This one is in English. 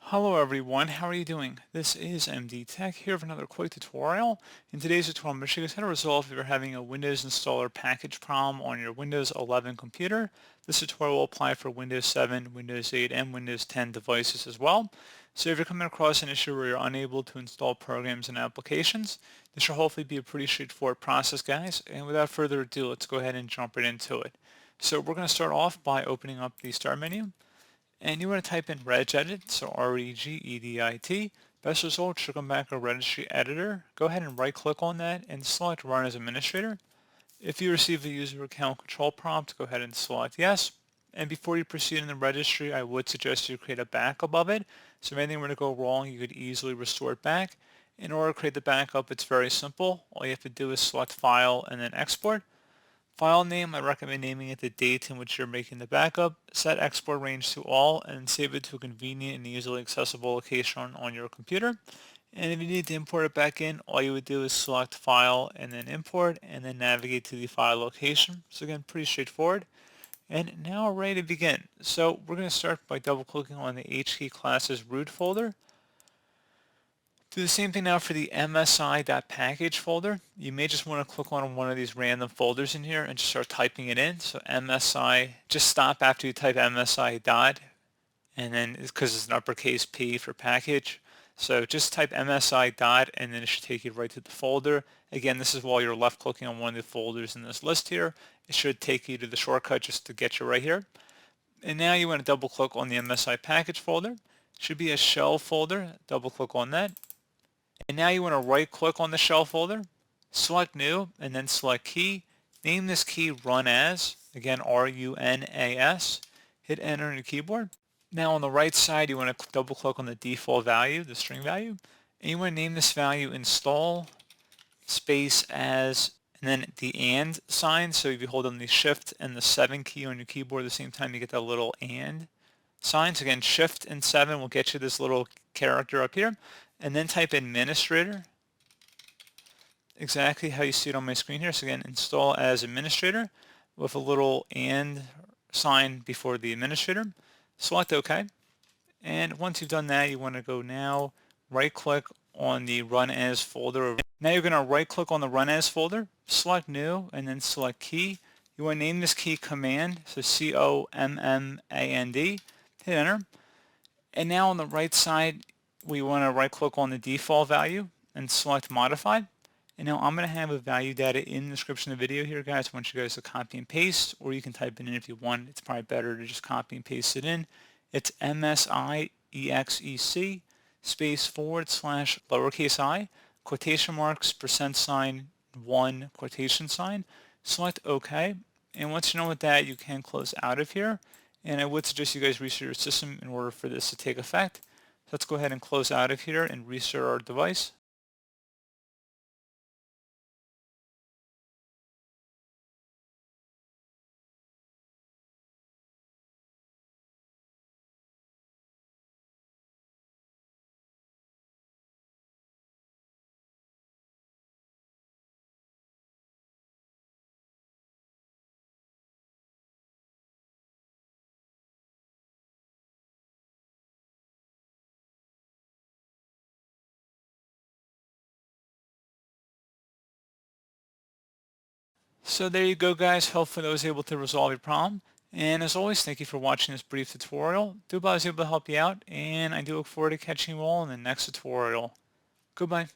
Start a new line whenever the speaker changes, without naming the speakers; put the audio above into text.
Hello everyone, how are you doing? This is MD Tech here for another quick tutorial. In today's tutorial, I'm going to show you how to resolve if you're having a Windows installer package problem on your Windows 11 computer. This tutorial will apply for Windows 7, Windows 8, and Windows 10 devices as well. So if you're coming across an issue where you're unable to install programs and applications, this should hopefully be a pretty straightforward process, guys. And without further ado, let's go ahead and jump right into it. So we're going to start off by opening up the Start menu. And you want to type in regedit, so regedit. Best result should come back a registry editor. Go ahead and right click on that and select run as administrator. If you receive a user account control prompt, go ahead and select yes. And before you proceed in the registry, I would suggest you create a backup of it. So if anything were to go wrong, you could easily restore it back. In order to create the backup, it's very simple. All you have to do is select file and then export. File name, I recommend naming it the date in which you're making the backup. Set export range to all and save it to a convenient and easily accessible location on your computer. And if you need to import it back in, all you would do is select file and then import and then navigate to the file location. So again, pretty straightforward. And now we're ready to begin. So we're going to start by double clicking on the HK classes root folder. Do the same thing now for the msi.package folder. You may just want to click on one of these random folders in here and just start typing it in. So MSI, just stop after you type MSI dot, and then because it's an uppercase P for package. So just type MSI dot and then it should take you right to the folder. Again, this is while you're left clicking on one of the folders in this list here. It should take you to the shortcut just to get you right here. And now you want to double click on the MSI package folder. It should be a shell folder. Double click on that. And now you want to right click on the shell folder, select new, and then select key. Name this key run as, again RUNAS. Hit enter on your keyboard. Now on the right side you want to double click on the default value, the string value, and you want to name this value install space as, and then the and sign. So if you hold on the shift and the 7 key on your keyboard at the same time, you get that little and sign. So again, shift and 7 will get you this little character up here. And then type administrator, exactly how you see it on my screen here. So again, install as administrator with a little and sign before the administrator. Select OK. And once you've done that, you want to go now, right click on the run as folder. Now you're going to right click on the run as folder, select new, and then select key. You want to name this key command, so COMMAND, hit enter. And now on the right side, we want to right click on the default value and select modify. And now I'm going to have a value data in the description of the video here, guys. I want you guys to copy and paste, or you can type it in if you want. It's probably better to just copy and paste it in. It's MSIEXEC space / lowercase I, quotation marks, %, 1 quotation sign. Select OK. And once you know what that, you can close out of here. And I would suggest you guys restart your system in order for this to take effect. So let's go ahead and close out of here and restart our device. So there you go, guys. Hopefully I was able to resolve your problem. And as always, thank you for watching this brief tutorial. I hope I was able to help you out, and I do look forward to catching you all in the next tutorial. Goodbye.